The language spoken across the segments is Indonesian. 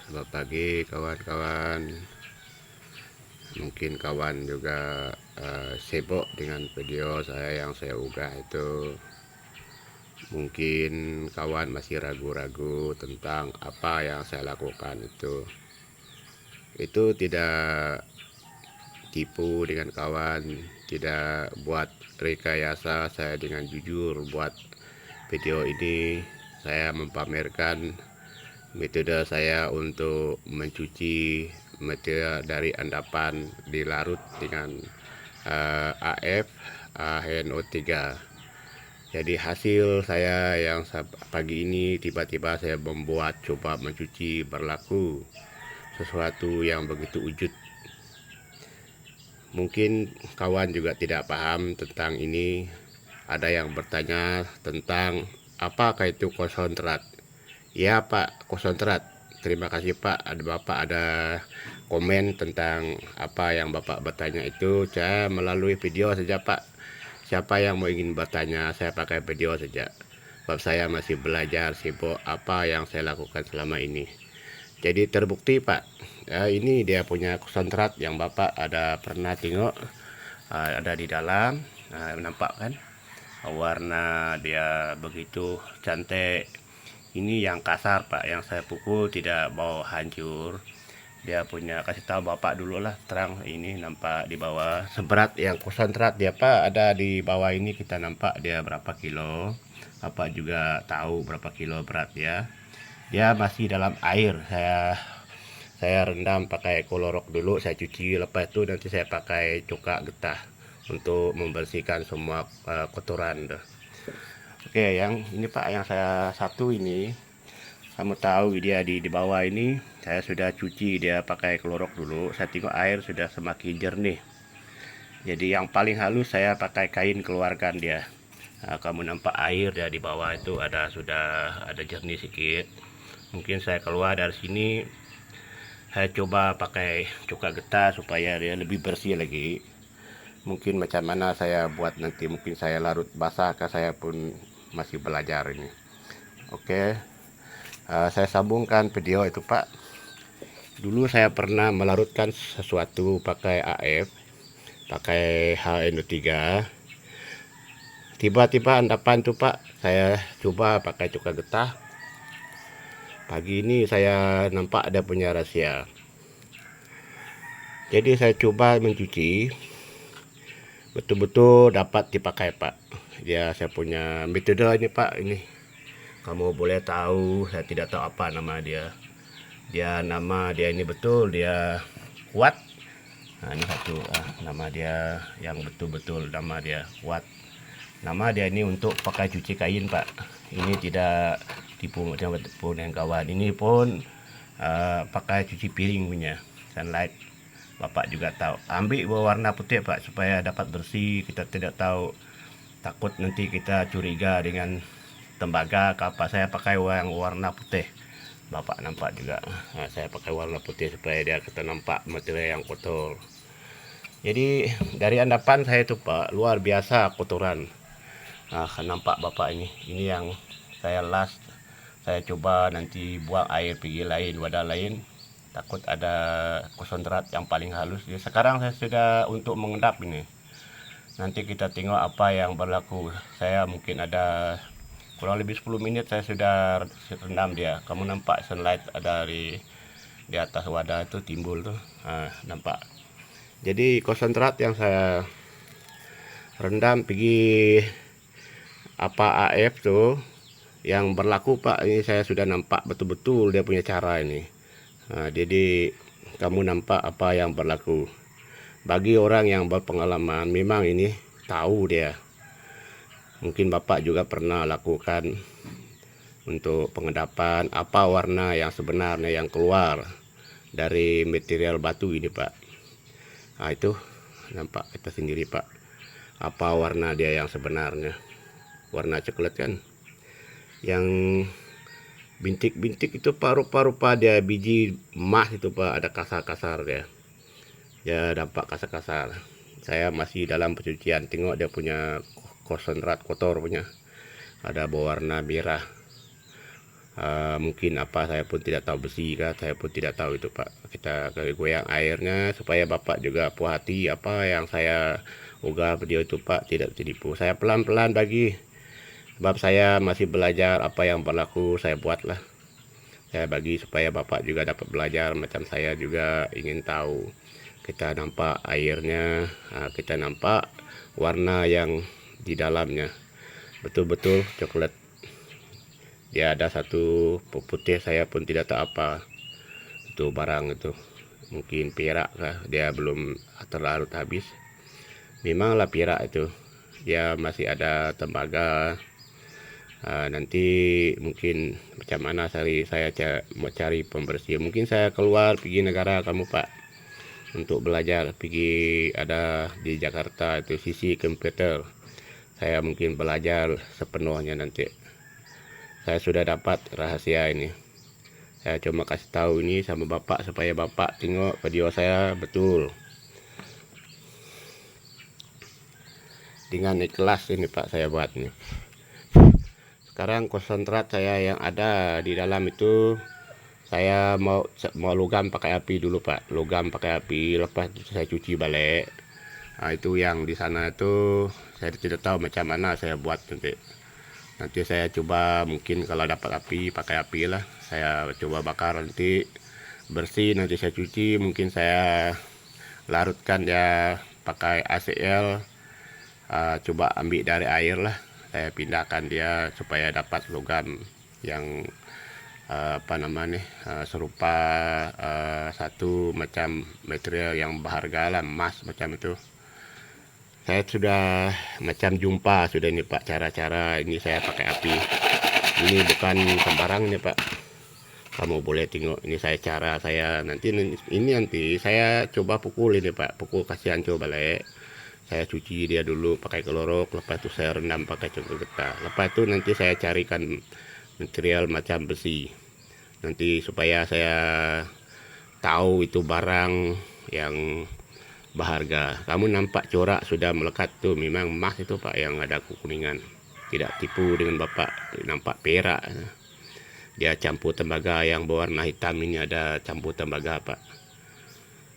Selamat pagi kawan-kawan. Mungkin kawan juga sibuk dengan video saya yang saya unggah itu. Mungkin kawan masih ragu-ragu tentang apa yang saya lakukan itu. Itu tidak tipu dengan kawan, tidak buat rekayasa. Saya dengan jujur buat video ini. Saya mempamerkan metode saya untuk mencuci material dari endapan dilarut dengan AF HNO3. Jadi hasil saya yang pagi ini tiba-tiba saya membuat coba mencuci berlaku sesuatu yang begitu wujud. Mungkin kawan juga tidak paham tentang ini. Ada yang bertanya tentang apakah itu konsentrat. Ya Pak, konsentrat. Terima kasih Pak. Bapak ada komen tentang apa yang Bapak bertanya itu. Saya melalui video saja Pak. Siapa yang mau ingin bertanya, saya pakai video saja. Sebab saya masih belajar sibuk apa yang saya lakukan selama ini. Jadi terbukti Pak. Ini dia punya konsentrat yang Bapak ada pernah tengok. Ada di dalam. Nampak kan? Warna dia begitu cantik. Ini yang kasar Pak, yang saya pukul tidak mau hancur. Dia punya, kasih tahu Bapak dulu lah terang. Ini nampak di bawah seberat yang konsentrat dia Pak, ada di bawah ini kita nampak dia berapa kilo. Bapak juga tahu berapa kilo berat ya. Dia masih dalam air. Saya rendam pakai kolorok dulu, saya cuci, lepas itu nanti saya pakai cuka getah untuk membersihkan semua kotoran. Oke, yang ini Pak, yang saya satu ini, kamu tahu dia di bawah ini, saya sudah cuci dia pakai klorok dulu. Saya tengok air sudah semakin jernih. Jadi yang paling halus saya pakai kain keluarkan dia. Kamu nampak air dia di bawah itu sudah ada jernih sedikit. Mungkin saya keluar dari sini, saya coba pakai cuka getah supaya dia lebih bersih lagi. Mungkin macam mana saya buat nanti, mungkin saya larut basah, saya pun masih belajar ini. Oke. Saya sambungkan video itu Pak. Dulu saya pernah melarutkan sesuatu pakai AF, pakai HNO3. Tiba-tiba endapan tuh Pak, saya coba pakai cuka getah. Pagi ini saya nampak ada punya rahasia. Jadi saya coba mencuci, betul-betul dapat dipakai Pak. Dia saya punya metode ini Pak, ini. Kamu boleh tahu, saya tidak tahu apa nama dia. Nama dia ini betul, dia kuat. Nah, ini satu nama dia yang betul-betul, nama dia kuat. Nama dia ini untuk pakai cuci kain Pak. Ini tidak tipu dengan kawan. Ini pun pakai cuci piring punya Sunlight. Bapak juga tahu. Ambil warna putih Pak supaya dapat bersih. Kita tidak tahu, takut nanti kita curiga dengan tembaga ke apa. Saya pakai yang warna putih. Bapak nampak juga. Saya pakai warna putih supaya dia kita nampak material yang kotor. Jadi dari endapan saya itu Pak, luar biasa kotoran. Nampak Bapak ini yang saya las. Saya coba nanti buang air pergi lain, wadah lain. Takut ada konsentrat yang paling halus. Jadi sekarang saya sudah untuk mengendap ini. Nanti kita tengok apa yang berlaku. Saya mungkin ada kurang lebih 10 menit saya sudah rendam dia. Kamu nampak sunlight ada di atas wadah itu timbul tuh. Nampak. Jadi konsentrat yang saya rendam pergi apa AF tuh yang berlaku Pak, ini saya sudah nampak betul-betul dia punya cara ini. Jadi kamu nampak apa yang berlaku. Bagi orang yang berpengalaman memang ini tahu dia. Mungkin Bapak juga pernah lakukan untuk pengendapan apa warna yang sebenarnya yang keluar dari material batu ini Pak. Itu nampak kita sendiri Pak. Apa warna dia yang sebenarnya. Warna coklat kan. Yang bintik-bintik itu rupa-rupa dia biji emas itu Pak, ada kasar-kasar dia. Ya dampak kasar-kasar. Saya masih dalam pencucian, tengok dia punya konsentrat kotor punya. Ada berwarna merah. Mungkin apa saya pun tidak tahu, besi kah saya pun tidak tahu itu Pak. Kita goyang airnya supaya Bapak juga puas hati apa yang saya unggah video itu Pak, tidak tertipu. Saya pelan-pelan bagi, sebab saya masih belajar, apa yang berlaku saya buatlah. Saya bagi supaya Bapak juga dapat belajar, macam saya juga ingin tahu. Kita nampak airnya, kita nampak warna yang di dalamnya betul-betul coklat. Dia ada satu putih, saya pun tidak tahu apa itu barang itu, mungkin perak kah, dia belum terlarut habis. Memanglah perak itu, dia masih ada tembaga. Nanti mungkin macam mana saya mau cari pembersih. Mungkin saya keluar pergi negara kamu Pak untuk belajar, pergi ada di Jakarta itu sisi komputer. Saya mungkin belajar sepenuhnya nanti. Saya sudah dapat rahasia ini. Saya cuma kasih tahu ini sama Bapak supaya Bapak tengok video saya betul. Dengan ikhlas ini Pak saya buat nih. Sekarang konsentrat saya yang ada di dalam itu, saya mau logam pakai api dulu Pak. Logam pakai api, lepas itu saya cuci balik. Itu yang di sana itu saya tidak tahu macam mana saya buat nanti. Nanti saya coba, mungkin kalau dapat api, pakai api lah. Saya coba bakar nanti bersih, nanti saya cuci. Mungkin saya larutkan ya pakai ACL. Coba ambil dari air lah. Saya pindahkan dia supaya dapat logam yang serupa satu macam material yang berharga lah, emas macam itu. Saya sudah macam jumpa sudah ini Pak, cara-cara ini saya pakai api. Ini bukan sembarang ini Pak. Kamu boleh tengok ini cara saya nanti saya coba pukul ini Pak, pukul kasih hancur balik. Saya cuci dia dulu pakai klorok, lepas itu saya rendam pakai congkel getah. Lepas itu nanti saya carikan material macam besi. Nanti supaya saya tahu itu barang yang berharga. Kamu nampak corak sudah melekat tuh, memang emas itu Pak yang ada kekuningan. Tidak tipu dengan Bapak, nampak perak. Dia campur tembaga yang berwarna hitam, ini ada campur tembaga Pak.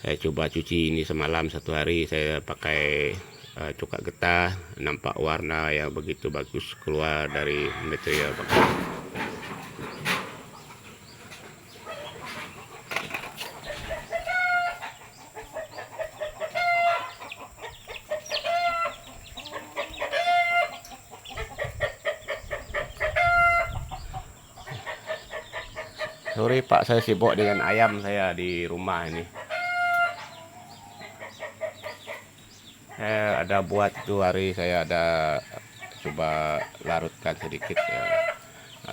Saya coba cuci ini semalam, satu hari saya pakai coklat getah, nampak warna yang begitu bagus keluar dari material Pak. Sorry Pak, saya sibuk dengan ayam saya di rumah ini. Saya ada buat itu hari, saya ada coba larutkan sedikit ya.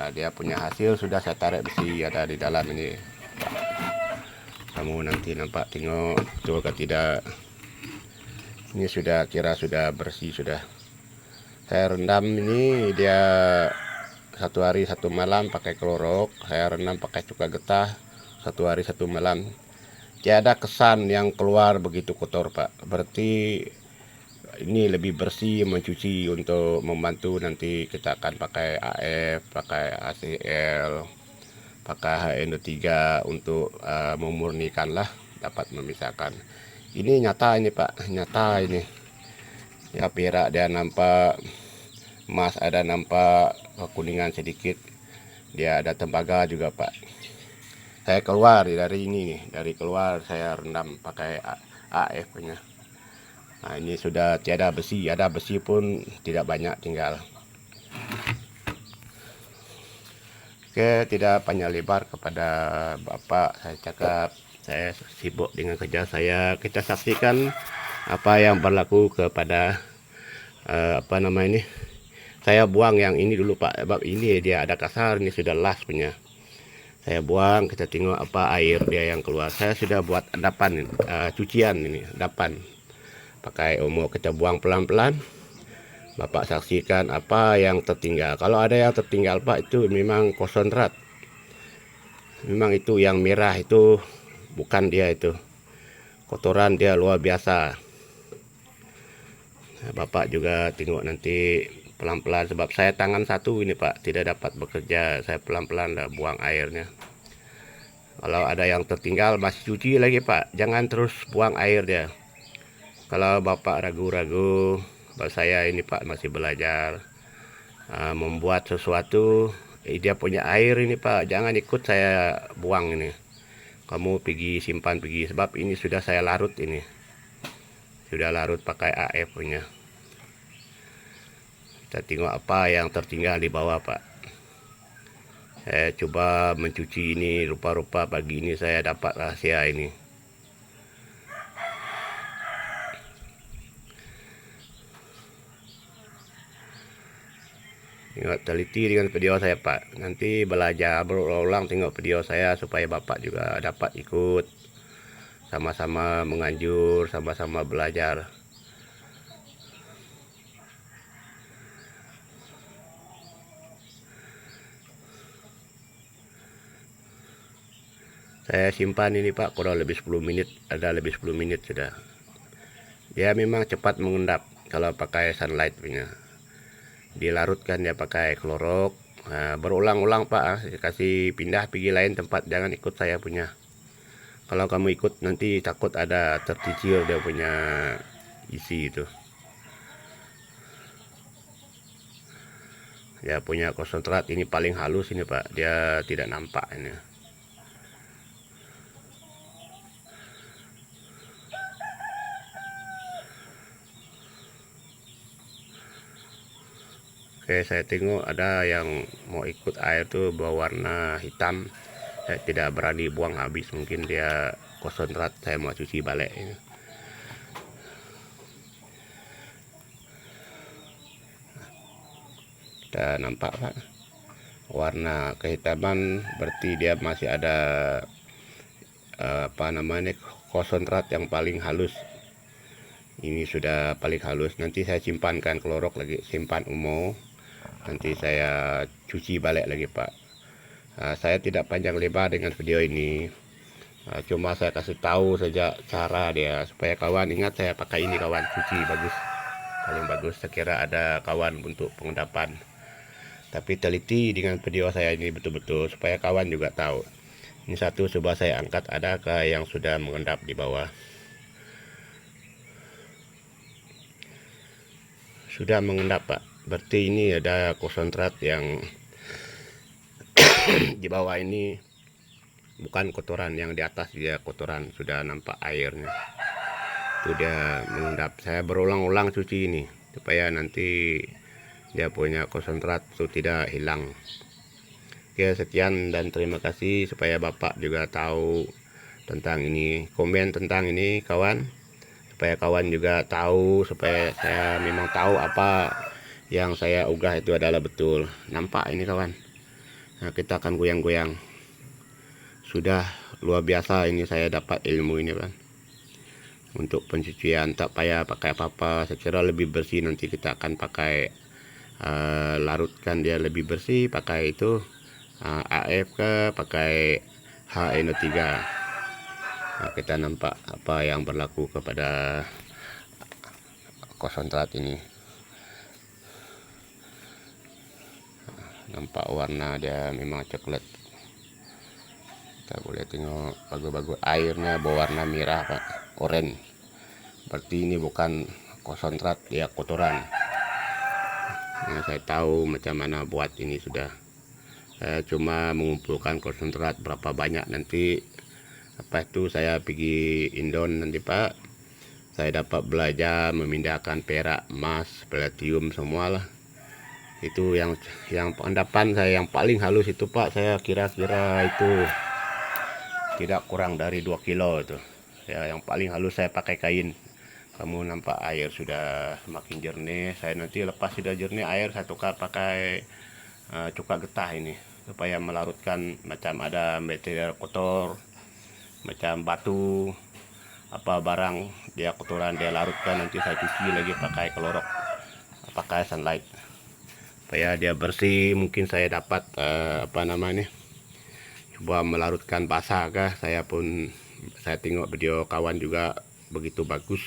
Dia punya hasil sudah saya tarik besi ada di dalam ini. Kamu nanti nampak tengok betul atau tidak. Ini sudah sudah bersih sudah. Saya rendam ini dia satu hari satu malam pakai klorok. Saya rendam pakai cuka getah satu hari satu malam. Tiada kesan yang keluar begitu kotor Pak. Berarti ini lebih bersih mencuci untuk membantu nanti kita akan pakai AF, pakai ACL, pakai HN3 untuk memurnikan lah, dapat memisahkan. Ini nyata ini Pak, nyata ini. Ya perak dia nampak, emas ada nampak kekuningan sedikit. Dia ada tembaga juga Pak. Saya keluar dari ini nih, dari keluar saya rendam pakai AF nya. Nah ini sudah tiada besi, ada besi pun tidak banyak tinggal. Oke, tidak panjang lebar kepada Bapak saya cakap, saya sibuk dengan kerja saya. Kita saksikan apa yang berlaku kepada ini. Saya buang yang ini dulu Pak, sebab ini dia ada kasar, ini sudah las punya. Saya buang, kita tengok apa air dia yang keluar. Saya sudah buat endapan, cucian ini, endapan. Pakai omo kita buang pelan-pelan. Bapak saksikan apa yang tertinggal. Kalau ada yang tertinggal Pak, itu memang konsentrat. Memang itu yang merah itu bukan dia itu. Kotoran dia luar biasa. Nah, Bapak juga tengok nanti pelan-pelan, sebab saya tangan satu ini Pak tidak dapat bekerja, saya pelan-pelan buang airnya. Kalau ada yang tertinggal masih cuci lagi Pak, jangan terus buang air dia. Kalau Bapak ragu-ragu, saya ini Pak masih belajar membuat sesuatu, dia punya air ini Pak, jangan ikut saya buang ini. Kamu pergi simpan pergi, sebab ini sudah saya larut ini. Sudah larut pakai AF punya. Kita tengok apa yang tertinggal di bawah Pak. Saya coba mencuci ini, rupa-rupa pagi ini saya dapat rahasia ini. Tengok, teliti dengan video saya Pak. Nanti belajar berulang tengok video saya supaya Bapak juga dapat ikut. Sama-sama menganjur, sama-sama belajar. Saya simpan ini Pak kurang lebih 10 menit, ada lebih 10 menit sudah. Dia memang cepat mengendap kalau pakai sunlight punya. Dilarutkan dia pakai klorok. Nah, berulang-ulang Pak, kasih pindah pergi lain tempat, jangan ikut saya punya. Kalau kamu ikut nanti takut ada tercicir dia punya isi itu. Dia punya konsentrat ini paling halus ini Pak, dia tidak nampak ini. Oke, saya tengok ada yang mau ikut air tuh berwarna hitam. Saya tidak berani buang habis, mungkin dia konsentrat, saya mau cuci balik ini. Kita nampak Pak, warna kehitaman berarti dia masih ada apa namanya, konsentrat yang paling halus. Ini sudah paling halus, nanti saya simpankan klorok lagi, simpan umum. Nanti saya cuci balik lagi Pak. Saya tidak panjang lebar dengan video ini, cuma saya kasih tahu saja cara dia supaya kawan ingat saya pakai ini kawan, cuci bagus, paling bagus. Saya kira ada kawan untuk pengendapan, tapi teliti dengan video saya ini betul-betul supaya kawan juga tahu. Ini satu coba saya angkat, adakah yang sudah mengendap di bawah. Sudah mengendap Pak, berarti ini ada konsentrat yang di bawah ini bukan kotoran, yang di atas dia kotoran, sudah nampak airnya. Itu dia mengendap. Saya berulang-ulang cuci ini supaya nanti dia punya konsentrat itu tidak hilang. Oke, sekian dan terima kasih, supaya Bapak juga tahu tentang ini. Komen tentang ini kawan, supaya kawan juga tahu, supaya saya memang tahu apa yang saya unggah itu adalah betul. Nampak ini kawan. Nah, kita akan goyang-goyang. Sudah luar biasa ini saya dapat ilmu ini kan. Untuk pencucian tak payah pakai apa-apa, secara lebih bersih. Nanti kita akan pakai larutkan dia lebih bersih, pakai itu AF ke, pakai HNO3. Nah, kita nampak apa yang berlaku kepada konsentrat ini. Nampak warna dia memang coklat. Kita boleh tengok bagus-bagus airnya berwarna merah Pak, oranye. Berarti ini bukan konsentrat, dia kotoran. Nah, saya tahu macam mana buat ini sudah. Saya cuma mengumpulkan konsentrat berapa banyak, nanti apa itu saya pergi Indon nanti Pak. Saya dapat belajar memindahkan perak, emas, palladium semualah. Itu yang pengendapan saya yang paling halus itu Pak, saya kira-kira itu tidak kurang dari 2 kilo itu ya. Yang paling halus saya pakai kain. Kamu nampak air sudah semakin jernih. Saya nanti lepas sudah jernih air, saya tukar pakai cuka getah ini supaya melarutkan macam ada material kotor, macam batu apa barang dia kotoran, dia larutkan, nanti saya cuci lagi pakai klorok, pakai sunlight supaya dia bersih. Mungkin saya dapat apa namanya, coba melarutkan basah kah. Saya tengok video kawan juga begitu bagus,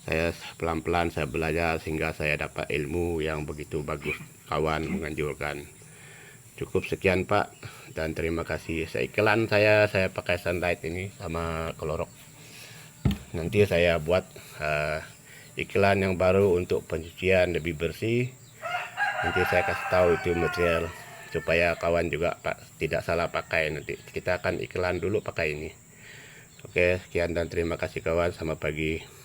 Saya pelan-pelan saya belajar sehingga saya dapat ilmu yang begitu bagus. Kawan menganjurkan. Cukup sekian Pak, dan terima kasih. Iklan saya pakai Sunlight ini sama Clorox. Nanti saya buat iklan yang baru untuk pencucian lebih bersih. Nanti saya kasih tahu itu material supaya kawan juga Pak tidak salah pakai. Nanti kita akan iklan dulu pakai ini. Oke, sekian dan terima kasih kawan. Selamat pagi.